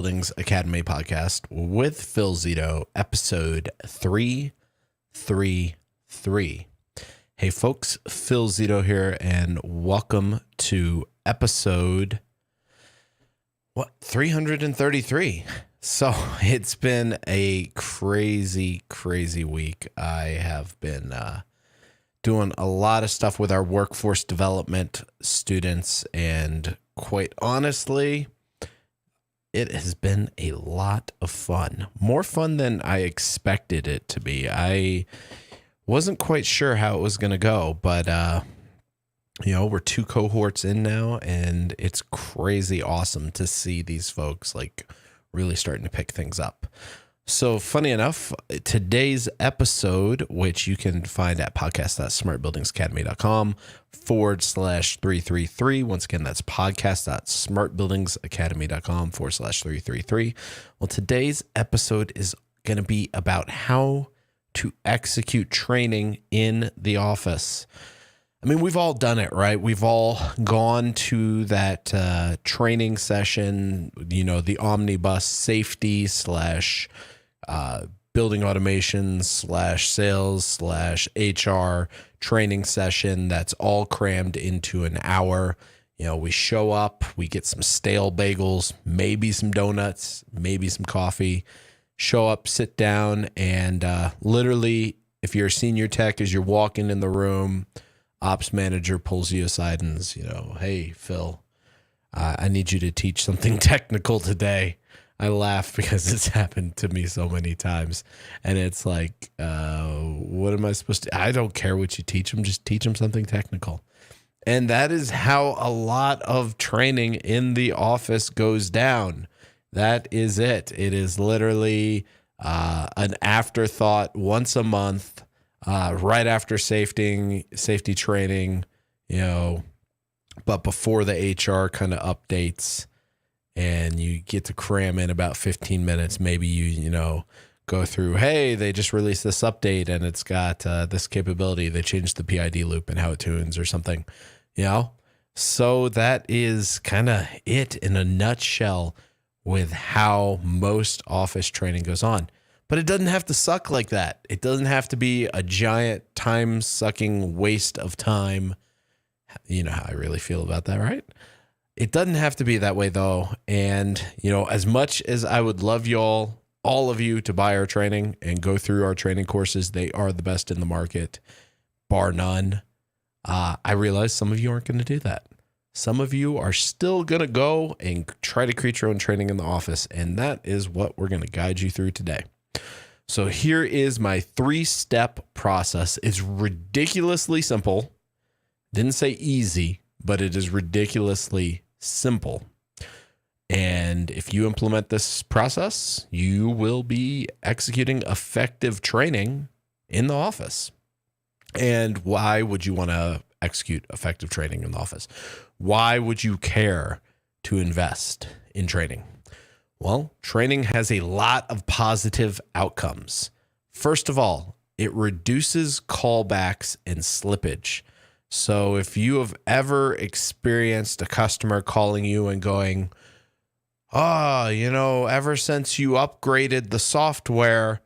Buildings Academy podcast with Phil Zito, episode 333. Hey folks, Phil Zito here, and welcome to episode 333. So it's been a crazy week. I have been doing a lot of stuff with our workforce development students, and quite honestly, it has been a lot of fun. More fun than I expected it to be. I wasn't quite sure how it was going to go, but we're 2 cohorts in now, and it's crazy awesome to see these folks like really starting to pick things up. So funny enough, today's episode, which you can find at podcast.smartbuildingsacademy.com/333. Once again, that's podcast.smartbuildingsacademy.com/333. Well, today's episode is going to be about how to execute training in the office. I mean, we've all done it, right? We've all gone to that training session, the omnibus safety / building automation / sales / HR training session that's all crammed into an hour. We show up, we get some stale bagels, maybe some donuts, maybe some coffee, show up, sit down, and literally, if you're a senior tech, as you're walking in the room, ops manager pulls you aside and says, hey, Phil, I need you to teach something technical today. I laugh because it's happened to me so many times. And it's like, what am I supposed to? I don't care what you teach them. Just teach them something technical. And that is how a lot of training in the office goes down. That is it. It is literally an afterthought once a month, right after safety training, but before the HR kind of updates. And you get to cram in about 15 minutes. Maybe you go through, hey, they just released this update and it's got this capability. They changed the PID loop and how it tunes or something, So that is kind of it in a nutshell with how most office training goes on. But it doesn't have to suck like that. It doesn't have to be a giant time-sucking waste of time. You know how I really feel about that, right? It doesn't have to be that way, though. And, as much as I would love all of you to buy our training and go through our training courses, they are the best in the market, bar none. I realize some of you aren't going to do that. Some of you are still going to go and try to create your own training in the office. And that is what we're going to guide you through today. So here is my 3-step process. It's ridiculously simple. Didn't say easy, but it is ridiculously simple. And if you implement this process, you will be executing effective training in the office. And why would you want to execute effective training in the office? Why would you care to invest in training? Well, training has a lot of positive outcomes. First of all, it reduces callbacks and slippage. So if you have ever experienced a customer calling you and going, ever since you upgraded the software,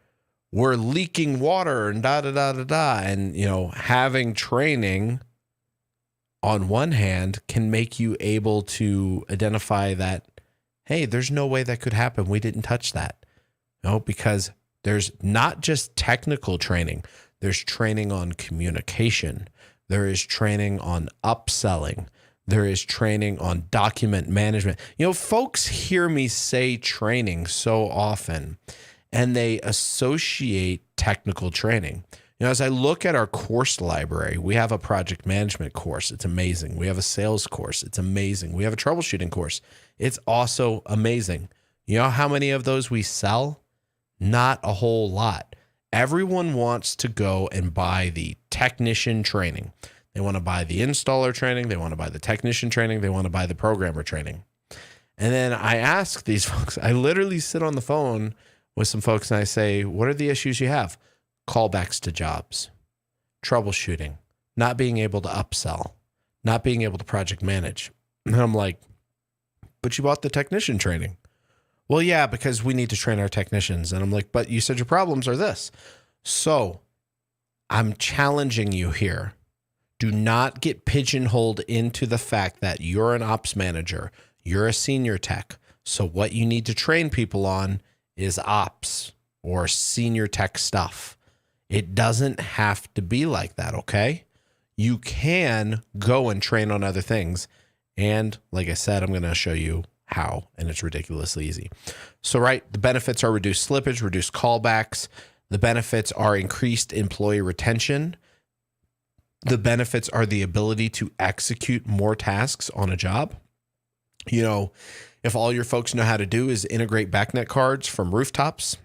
we're leaking water and da-da-da-da-da. And, having training on one hand can make you able to identify that, hey, there's no way that could happen. We didn't touch that. No, because there's not just technical training. There's training on communication. There is training on upselling. There is training on document management. Folks hear me say training so often, and they associate technical training. As I look at our course library, we have a project management course. It's amazing. We have a sales course. It's amazing. We have a troubleshooting course. It's also amazing. You know how many of those we sell? Not a whole lot. Everyone wants to go and buy the technician training. They want to buy the installer training. They want to buy the technician training. They want to buy the programmer training. And then I ask these folks, I literally sit on the phone with some folks and I say, what are the issues you have? Callbacks to jobs, troubleshooting, not being able to upsell, not being able to project manage. And I'm like, but you bought the technician training. Well, yeah, because we need to train our technicians. And I'm like, but you said your problems are this. So I'm challenging you here. Do not get pigeonholed into the fact that you're an ops manager, you're a senior tech. So what you need to train people on is ops or senior tech stuff. It doesn't have to be like that, okay? You can go and train on other things. And like I said, I'm going to show you how, and it's ridiculously easy. So, right, the benefits are reduced slippage, reduced callbacks. The benefits are increased employee retention. The benefits are the ability to execute more tasks on a job. You know, if all your folks know how to do is integrate backnet cards from rooftops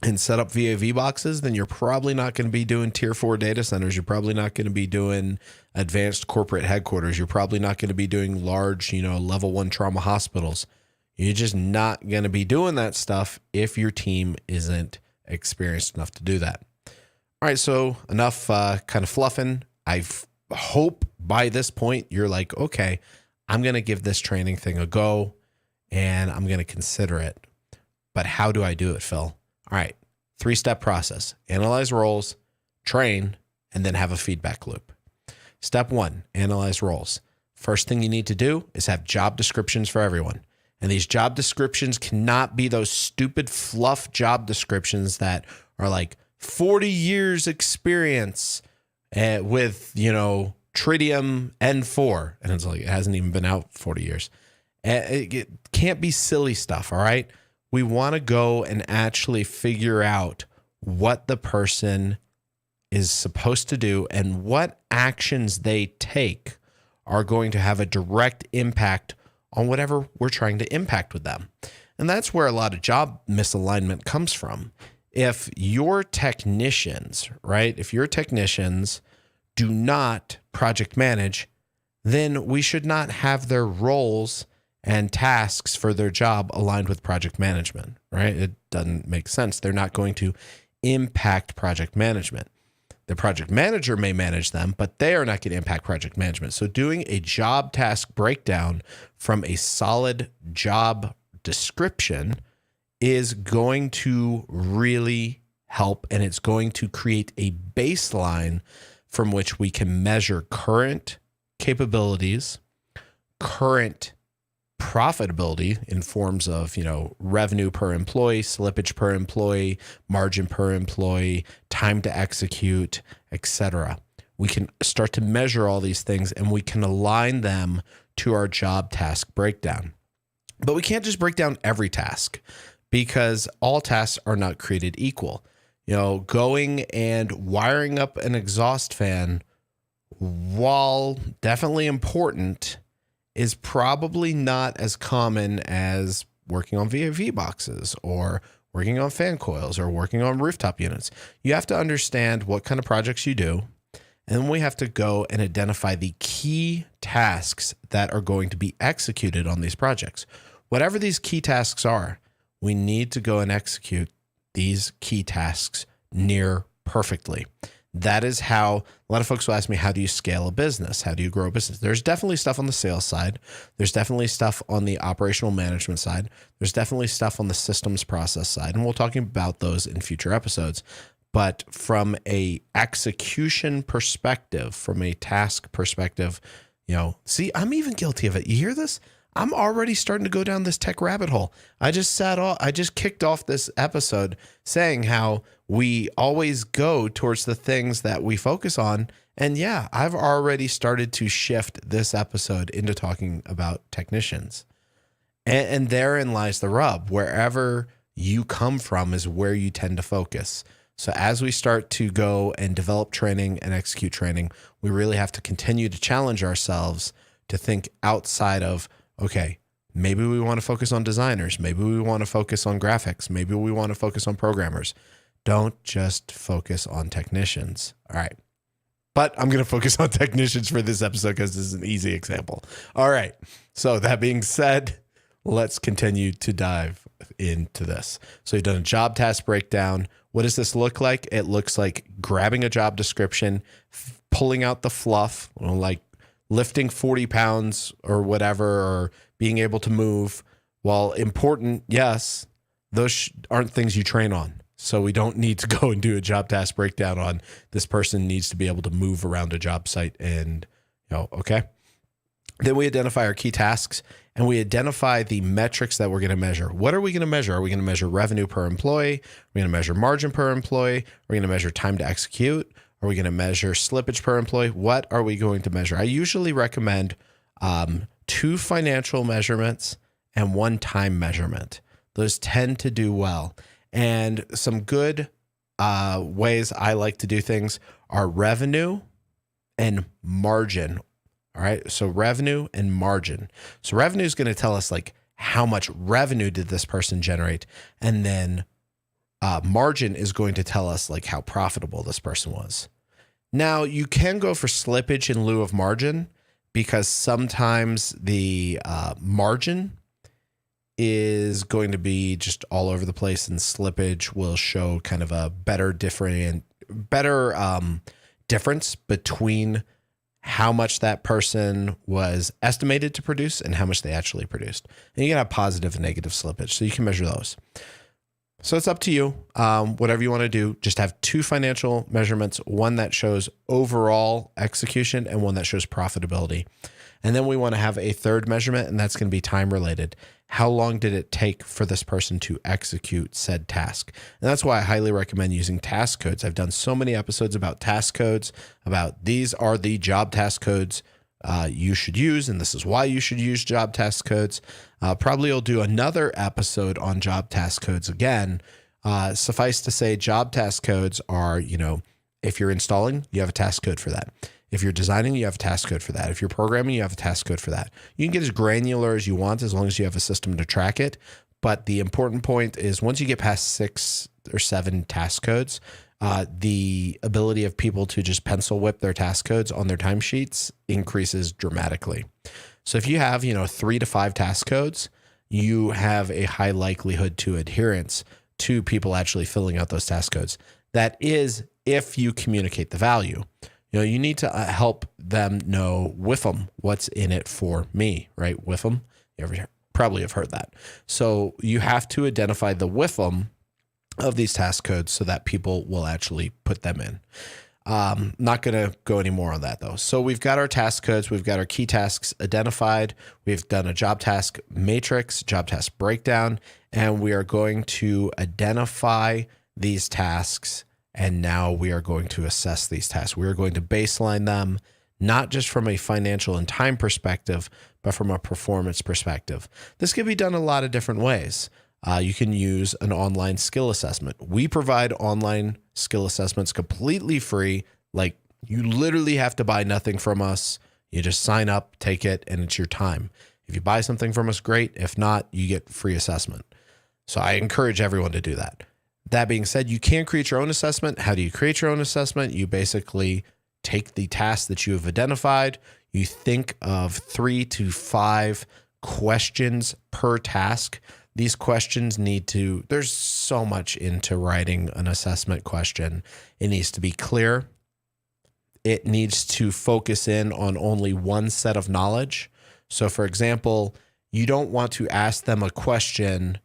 and set up VAV boxes, then you're probably not going to be doing tier 4 data centers. You're probably not going to be doing advanced corporate headquarters. You're probably not going to be doing large, level 1 trauma hospitals. You're just not going to be doing that stuff if your team isn't experienced enough to do that. All right, so enough kind of fluffing. I hope by this point you're like, okay, I'm going to give this training thing a go and I'm going to consider it. But how do I do it, Phil? All right, 3-step process: analyze roles, train, and then have a feedback loop. Step 1, analyze roles. First thing you need to do is have job descriptions for everyone. And these job descriptions cannot be those stupid fluff job descriptions that are like 40 years experience with, tritium N4. And it's like, it hasn't even been out 40 years. It can't be silly stuff, all right? We want to go and actually figure out what the person is supposed to do and what actions they take are going to have a direct impact on whatever we're trying to impact with them. And that's where a lot of job misalignment comes from. If your technicians, right, do not project manage, then we should not have their roles and tasks for their job aligned with project management, right? It doesn't make sense. They're not going to impact project management. The project manager may manage them, but they are not going to impact project management. So doing a job task breakdown from a solid job description is going to really help, and it's going to create a baseline from which we can measure current capabilities, current profitability in forms of, revenue per employee, slippage per employee, margin per employee, time to execute, etc. We can start to measure all these things and we can align them to our job task breakdown. But we can't just break down every task because all tasks are not created equal. Going and wiring up an exhaust fan, while definitely important, is probably not as common as working on VAV boxes or working on fan coils or working on rooftop units. You have to understand what kind of projects you do, and then we have to go and identify the key tasks that are going to be executed on these projects. Whatever these key tasks are, we need to go and execute these key tasks near perfectly. That is how a lot of folks will ask me, how do you scale a business? How do you grow a business? There's definitely stuff on the sales side. There's definitely stuff on the operational management side. There's definitely stuff on the systems process side. And we'll talk about those in future episodes. But from a execution perspective, from a task perspective, see, I'm even guilty of it. You hear this? I'm already starting to go down this tech rabbit hole. I just kicked off this episode saying how we always go towards the things that we focus on. And yeah, I've already started to shift this episode into talking about technicians. And therein lies the rub. Wherever you come from is where you tend to focus. So as we start to go and develop training and execute training, we really have to continue to challenge ourselves to think outside of, okay, maybe we want to focus on designers. Maybe we want to focus on graphics. Maybe we want to focus on programmers. Don't just focus on technicians. All right. But I'm going to focus on technicians for this episode because this is an easy example. All right. So that being said, let's continue to dive into this. So you've done a job task breakdown. What does this look like? It looks like grabbing a job description, pulling out the fluff, like lifting 40 pounds or whatever, or being able to move, While important, yes, those aren't things you train on. So we don't need to go and do a job task breakdown on this person needs to be able to move around a job site and, okay. Then we identify our key tasks and we identify the metrics that we're going to measure. What are we going to measure? Are we going to measure revenue per employee? Are we going to measure margin per employee? Are we going to measure time to execute? Are we going to measure slippage per employee? What are we going to measure? I usually recommend 2 financial measurements and 1 time measurement. Those tend to do well. And some good ways I like to do things are revenue and margin. All right. So revenue and margin. So revenue is going to tell us like how much revenue did this person generate. And then margin is going to tell us like how profitable this person was. Now you can go for slippage in lieu of margin because sometimes the margin is going to be just all over the place and slippage will show kind of a better difference between how much that person was estimated to produce and how much they actually produced. And you can have positive and negative slippage, so you can measure those. So it's up to you. Whatever you want to do, just have 2 financial measurements, one that shows overall execution and one that shows profitability. And then we want to have a 3rd measurement, and that's going to be time related. How long did it take for this person to execute said task? And that's why I highly recommend using task codes. I've done so many episodes about task codes, about these are the job task codes you should use, and this is why you should use job task codes. Probably I'll do another episode on job task codes again. Suffice to say, job task codes are, if you're installing, you have a task code for that. If you're designing, you have a task code for that. If you're programming, you have a task code for that. You can get as granular as you want as long as you have a system to track it. But the important point is once you get past 6 or 7 task codes, the ability of people to just pencil whip their task codes on their timesheets increases dramatically. So if you have, 3 to 5 task codes, you have a high likelihood to adherence to people actually filling out those task codes. That is if you communicate the value. You need to help them know with them what's in it for me, right? With them, you probably have heard that. So you have to identify the with them of these task codes so that people will actually put them in. Not going to go any more on that though. So we've got our task codes. We've got our key tasks identified. We've done a job task matrix, job task breakdown, and we are going to identify these tasks. And now we are going to assess these tasks. We are going to baseline them, not just from a financial and time perspective, but from a performance perspective. This can be done a lot of different ways. You can use an online skill assessment. We provide online skill assessments completely free. Like you literally have to buy nothing from us. You just sign up, take it, and it's your time. If you buy something from us, great. If not, you get free assessment. So I encourage everyone to do that. That being said, you can create your own assessment. How do you create your own assessment? You basically take the task that you have identified. You think of 3 to 5 questions per task. These questions there's so much into writing an assessment question. It needs to be clear. It needs to focus in on only one set of knowledge. So for example, you don't want to ask them a question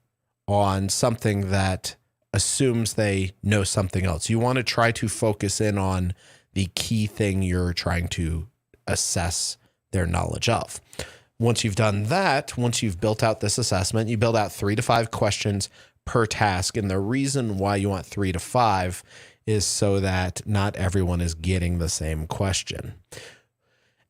on something that assumes they know something else. You want to try to focus in on the key thing you're trying to assess their knowledge of. Once you've done that, once you've built out this assessment, you build out 3 to 5 questions per task. And the reason why you want 3 to 5 is so that not everyone is getting the same question.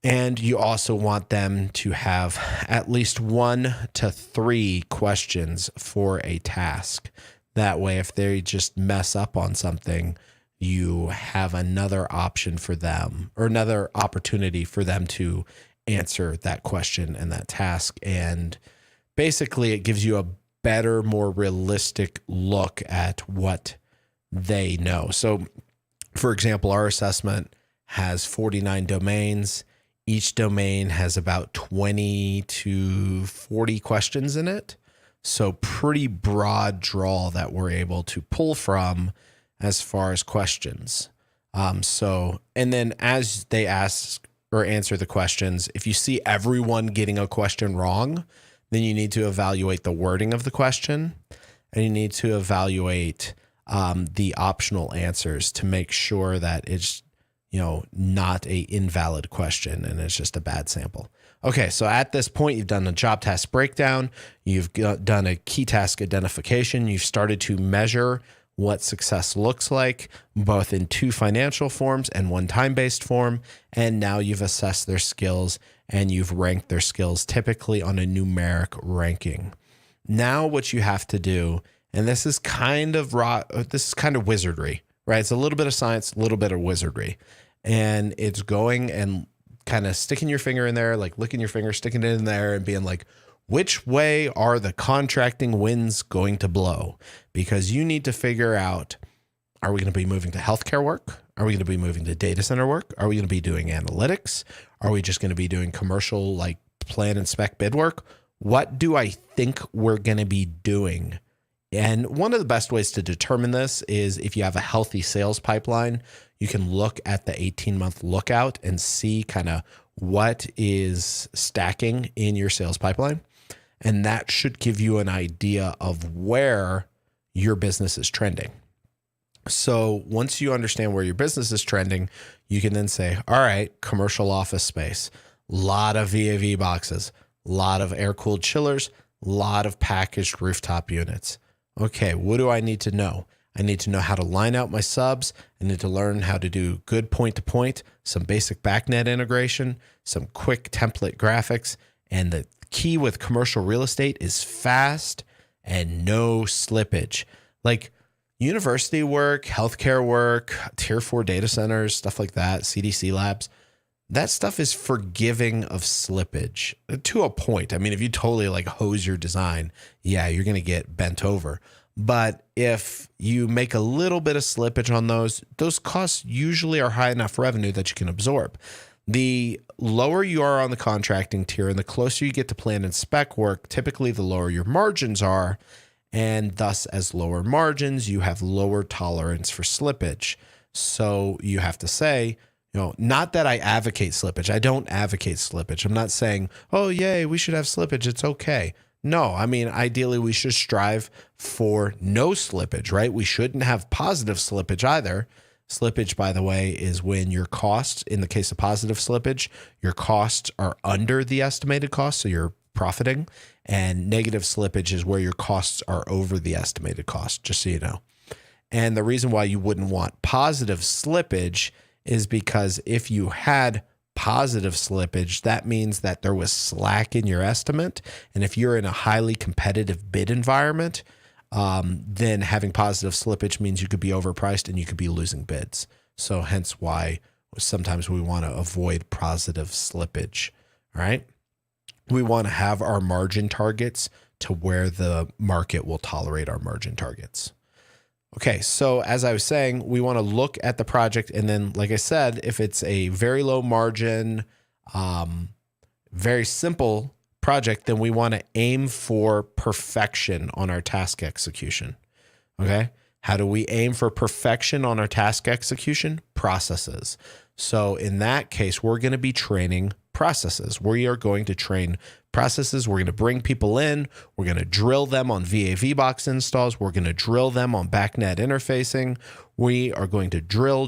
And you also want them to have at least 1 to 3 questions for a task. That way, if they just mess up on something, you have another option for them or another opportunity for them to answer that question and that task. And basically, it gives you a better, more realistic look at what they know. So, for example, our assessment has 49 domains. Each domain has about 20 to 40 questions in it. So pretty broad draw that we're able to pull from as far as questions. And then as they ask or answer the questions, if you see everyone getting a question wrong, Then you need to evaluate the wording of the question, and you need to evaluate the optional answers to make sure that it's, not a invalid question and it's just a bad sample. Okay, so at this point, you've done a job task breakdown, you've done a key task identification, you've started to measure what success looks like, both in 2 financial forms and 1 time-based form, and now you've assessed their skills and you've ranked their skills typically on a numeric ranking. Now what you have to do, and this is kind of wizardry, right? It's a little bit of science, a little bit of wizardry. And it's going and kind of sticking your finger in there, like licking your finger, sticking it in there and being like, which way are the contracting winds going to blow? Because you need to figure out, are we going to be moving to healthcare work? Are we going to be moving to data center work? Are we going to be doing analytics? Are we just going to be doing commercial, like plan and spec bid work? What do I think we're going to be doing? And one of the best ways to determine this is if you have a healthy sales pipeline, you can look at the 18-month lookout and see kind of what is stacking in your sales pipeline. And that should give you an idea of where your business is trending. So once you understand where your business is trending, you can then say, all right, commercial office space, a lot of VAV boxes, a lot of air-cooled chillers, a lot of packaged rooftop units. Okay, what do I need to know? I need to know how to line out my subs. I need to learn how to do good point-to-point, some basic backnet integration, some quick template graphics. And the key with commercial real estate is fast and no slippage. Like university work, healthcare work, tier 4 data centers, stuff like that, CDC labs, that stuff is forgiving of slippage to a point. I mean, if you totally like hose your design, yeah, you're going to get bent over. But if you make a little bit of slippage on those costs usually are high enough revenue that you can absorb. The lower you are on the contracting tier and the closer you get to plan and spec work, typically the lower your margins are. And thus, as lower margins, you have lower tolerance for slippage. So you have to say, not that I advocate slippage. I don't advocate slippage. I'm not saying, oh, yay, we should have slippage. It's okay. No, I mean, ideally, we should strive for no slippage, right? We shouldn't have positive slippage either. Slippage, by the way, is when your costs, in the case of positive slippage, your costs are under the estimated cost, so you're profiting. And negative slippage is where your costs are over the estimated cost, just so you know. And the reason why you wouldn't want positive slippage is because if you had positive slippage, that means that there was slack in your estimate. And if you're in a highly competitive bid environment, then having positive slippage means you could be overpriced and you could be losing bids. So hence why sometimes we want to avoid positive slippage, all right? We want to have our margin targets to where the market will tolerate our margin targets. Okay, so as I was saying, we want to look at the project, and then, like I said, if it's a very low margin, very simple project, then we want to aim for perfection on our task execution. Okay, how do we aim for perfection on our task execution? Processes. So in that case, we're going to be training processes. We are going to train processes. We're going to bring people in. We're going to drill them on VAV box installs. We're going to drill them on backnet interfacing. We are going to drill.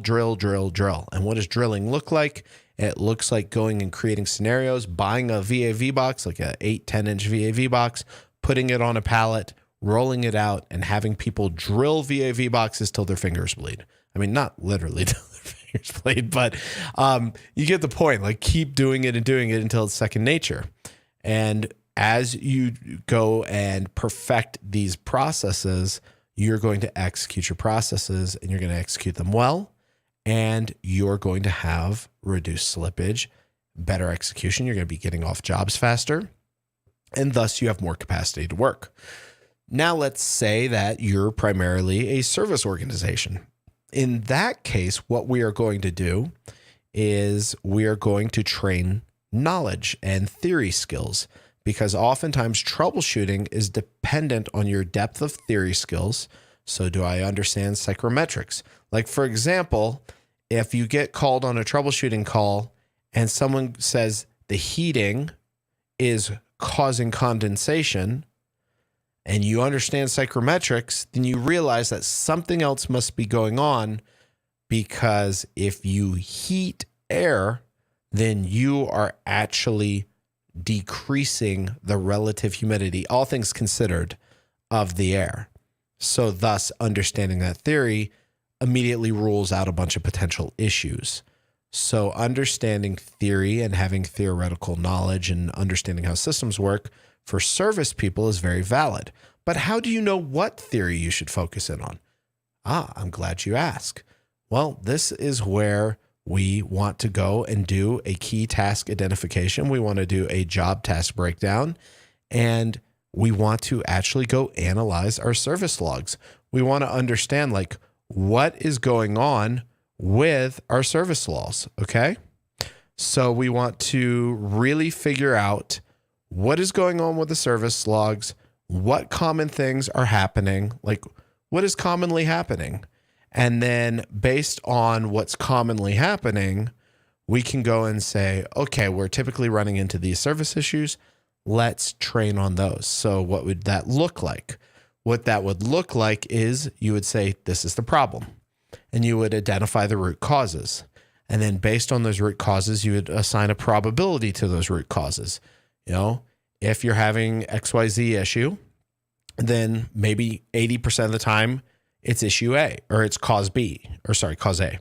And what does drilling look like? It looks like going and creating scenarios, buying a VAV box, like a 8-10-inch VAV box, putting it on a pallet, rolling it out, and having people drill VAV boxes till their fingers bleed. I mean, not literally till their fingers bleed, but you get the point. Like, keep doing it and doing it until it's second nature. And as you go and perfect these processes, you're going to execute your processes and you're going to execute them well. And you're going to have reduced slippage, better execution. You're going to be getting off jobs faster. And thus you have more capacity to work. Now let's say that you're primarily a service organization. In that case, what we are going to do is we are going to train knowledge and theory skills, because oftentimes troubleshooting is dependent on your depth of theory skills. So do I understand psychrometrics? Like, for example, if you get called on a troubleshooting call and someone says the heating is causing condensation and you understand psychrometrics, then you realize that something else must be going on, because if you heat air, then you are actually decreasing the relative humidity, all things considered, of the air. So thus, understanding that theory immediately rules out a bunch of potential issues. So understanding theory and having theoretical knowledge and understanding how systems work for service people is very valid. But how do you know what theory you should focus in on? I'm glad you asked. Well, this is where we want to go and do a key task identification. We want to do a job task breakdown, and we want to actually go analyze our service logs. We want to understand like what is going on with our service logs, okay? So we want to really figure out what is going on with the service logs, what common things are happening, like what is commonly happening. And then based on what's commonly happening, we can go and say, okay, we're typically running into these service issues. Let's train on those. So what would that look like? What that would look like is you would say, this is the problem. And you would identify the root causes. And then based on those root causes, you would assign a probability to those root causes. You know, if you're having XYZ issue, then maybe 80% of the time it's issue A, or it's cause B, or sorry, cause A.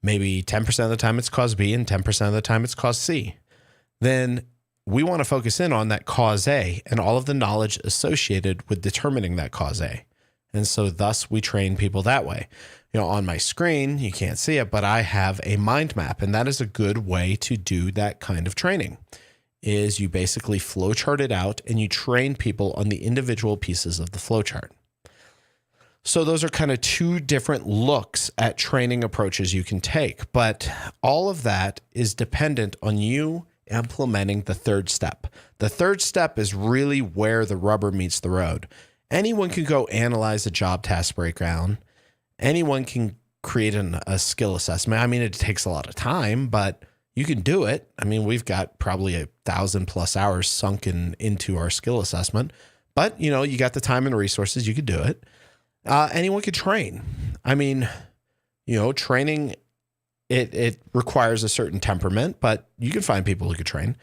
Maybe 10% of the time it's cause B and 10% of the time it's cause C. Then we want to focus in on that cause A and all of the knowledge associated with determining that cause A. And so thus we train people that way. You know, on my screen, you can't see it, but I have a mind map, and that is a good way to do that kind of training. Is you basically flowchart it out and you train people on the individual pieces of the flowchart. So those are kind of two different looks at training approaches you can take, but all of that is dependent on you implementing the third step. The third step is really where the rubber meets the road. Anyone can go analyze a job task breakdown. Anyone can create a skill assessment. I mean, it takes a lot of time, but you can do it. I mean, we've got probably 1,000+ hours sunken into our skill assessment, but you know, you got the time and resources, you could do it. Anyone could train. I mean, you know, training, it requires a certain temperament, but you can find people who could train.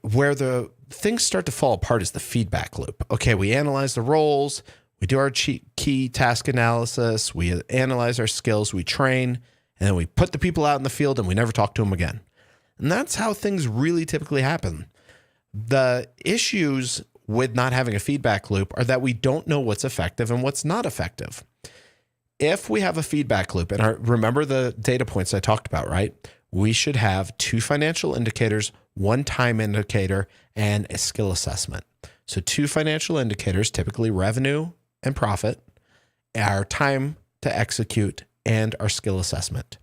Where the things start to fall apart is the feedback loop. Okay, we analyze the roles, we do our key task analysis, we analyze our skills, we train, and then we put the people out in the field and we never talk to them again. And that's how things really typically happen. The issues with not having a feedback loop are that we don't know what's effective and what's not effective. If we have a feedback loop, and remember the data points I talked about, right? We should have 2 financial indicators, 1 time indicator, and a skill assessment. So 2 financial indicators, typically revenue and profit, our time to execute, and our skill assessment.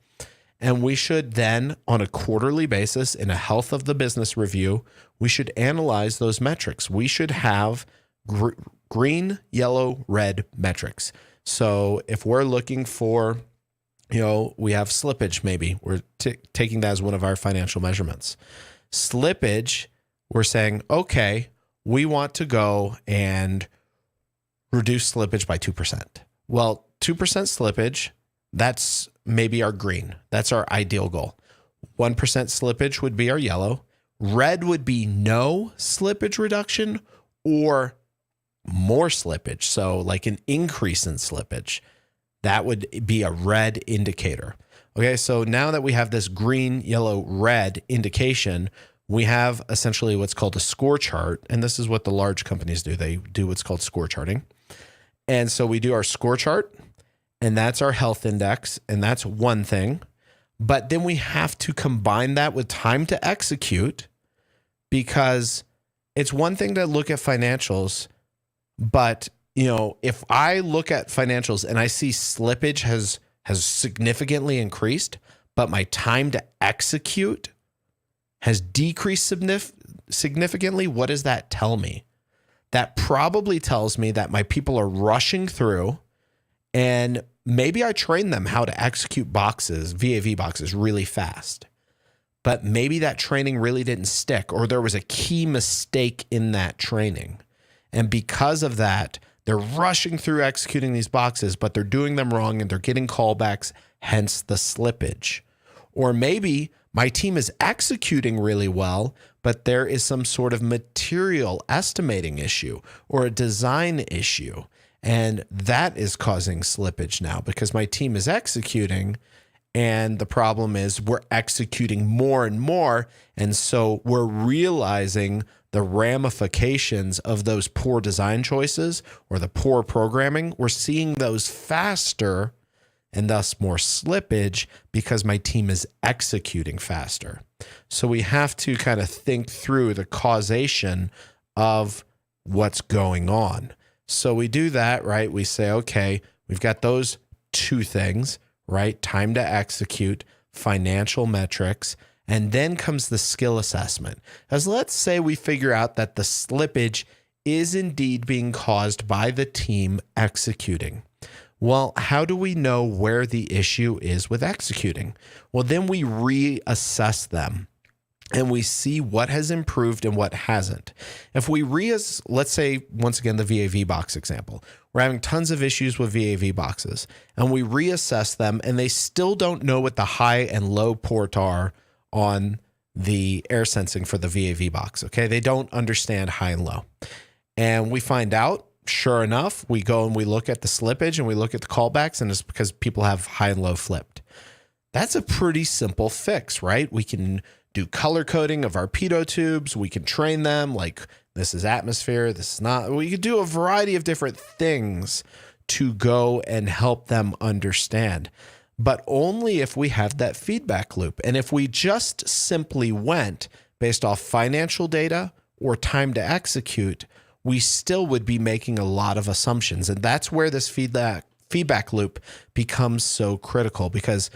And we should then, on a quarterly basis, in a health of the business review, we should analyze those metrics. We should have green, yellow, red metrics. So if we're looking for, you know, we have slippage, maybe we're taking that as one of our financial measurements. Slippage, we're saying, okay, we want to go and reduce slippage by 2%. Well, 2% slippage, that's maybe our green. That's our ideal goal. 1% slippage would be our yellow. Red would be no slippage reduction or more slippage. So like an increase in slippage. That would be a red indicator. Okay, so now that we have this green, yellow, red indication, we have essentially what's called a score chart. And this is what the large companies do. They do what's called score charting. And so we do our score chart, and that's our health index, and that's one thing. But then we have to combine that with time to execute, because it's one thing to look at financials, but you know, if I look at financials and I see slippage has significantly increased, but my time to execute has decreased significantly, what does that tell me? That probably tells me that my people are rushing through, and maybe I train them how to execute boxes, VAV boxes, really fast. but maybe that training really didn't stick, or there was a key mistake in that training. And because of that, they're rushing through executing these boxes, but they're doing them wrong and they're getting callbacks, hence the slippage. Or maybe my team is executing really well, but there is some sort of material estimating issue or a design issue. And that is causing slippage now because my team is executing. And the problem is we're executing more and more. And so we're realizing the ramifications of those poor design choices or the poor programming. We're seeing those faster and thus more slippage because my team is executing faster. So we have to kind of think through the causation of what's going on. So we do that, right? We say, okay, we've got those two things, right? Time to execute, financial metrics, and then comes the skill assessment. As let's say we figure out that the slippage is indeed being caused by the team executing. Well, how do we know where the issue is with executing? Well, then we reassess them and we see what has improved and what hasn't. If we let's say, once again, the VAV box example, we're having tons of issues with VAV boxes and we reassess them and they still don't know what the high and low port are on the air sensing for the VAV box. Okay. They don't understand high and low. And we find out, sure enough, we go and we look at the slippage and we look at the callbacks, and it's because people have high and low flipped. That's a pretty simple fix, right? We can do color coding of our pitot tubes. We can train them like this is atmosphere, this is not. We could do a variety of different things to go and help them understand, but only if we have that feedback loop. And if we just simply went based off financial data or time to execute, we still would be making a lot of assumptions. And that's where this feedback loop becomes so critical, because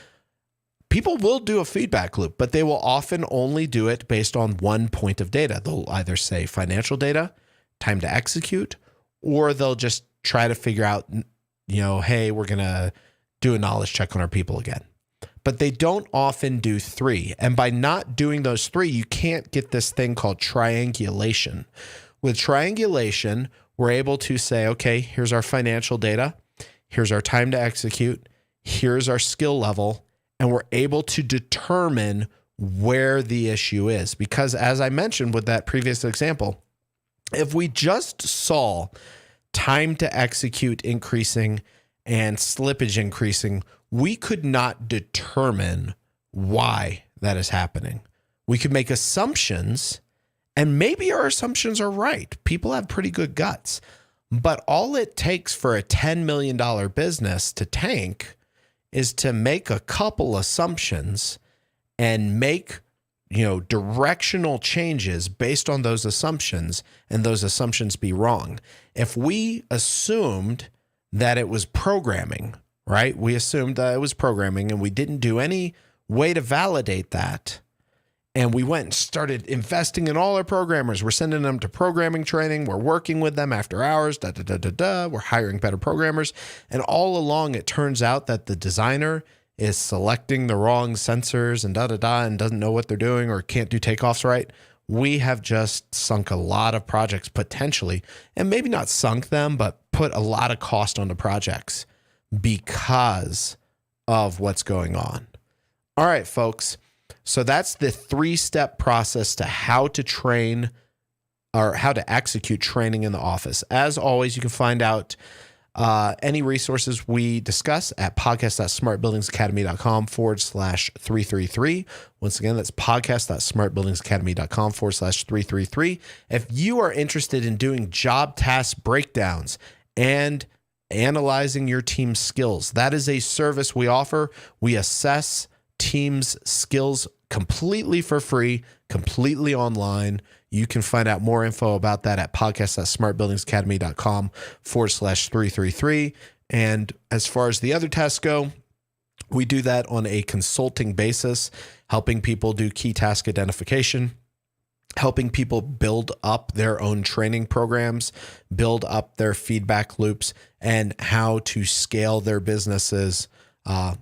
people will do a feedback loop, but they will often only do it based on one point of data. They'll either say financial data, time to execute, or they'll just try to figure out, hey, we're going to do a knowledge check on our people again. But they don't often do three. And by not doing those three, you can't get this thing called triangulation. With triangulation, we're able to say, okay, here's our financial data, here's our time to execute, here's our skill level, and we're able to determine where the issue is. Because as I mentioned with that previous example, if we just saw time to execute increasing and slippage increasing, we could not determine why that is happening. We could make assumptions, and maybe our assumptions are right. People have pretty good guts. But all it takes for a $10 million business to tank is to make a couple assumptions and make, directional changes based on those assumptions, and those assumptions be wrong. If we assumed that it was programming, right? We assumed that it was programming and we didn't do any way to validate that. And we went and started investing in all our programmers. We're sending them to programming training. We're working with them after hours, We're hiring better programmers. And all along, it turns out that the designer is selecting the wrong sensors and and doesn't know what they're doing or can't do takeoffs right. We have just sunk a lot of projects potentially, and maybe not sunk them, but put a lot of cost on the projects because of what's going on. All right, folks. So that's the 3-step process to how to train or how to execute training in the office. As always, you can find out any resources we discuss at podcast.smartbuildingsacademy.com/333. Once again, that's podcast.smartbuildingsacademy.com/333. If you are interested in doing job task breakdowns and analyzing your team's skills, that is a service we offer. We assess team's skills completely for free, completely online. You can find out more info about that at podcast.smartbuildingsacademy.com/333. And as far as the other tasks go, we do that on a consulting basis, helping people do key task identification, helping people build up their own training programs, build up their feedback loops, and how to scale their businesses, from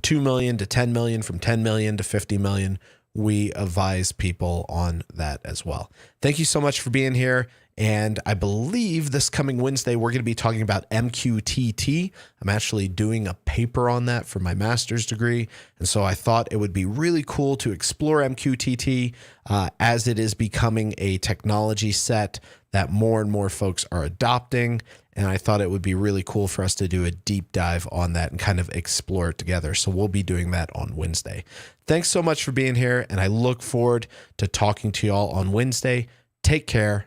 2 million to 10 million, from 10 million to 50 million. we advise people on that as well. Thank you so much for being here. And I believe this coming Wednesday, we're going to be talking about MQTT. I'm actually doing a paper on that for my master's degree. And so I thought it would be really cool to explore MQTT as it is becoming a technology set that more and more folks are adopting. And I thought it would be really cool for us to do a deep dive on that and kind of explore it together. So we'll be doing that on Wednesday. Thanks so much for being here. And I look forward to talking to you all on Wednesday. Take care.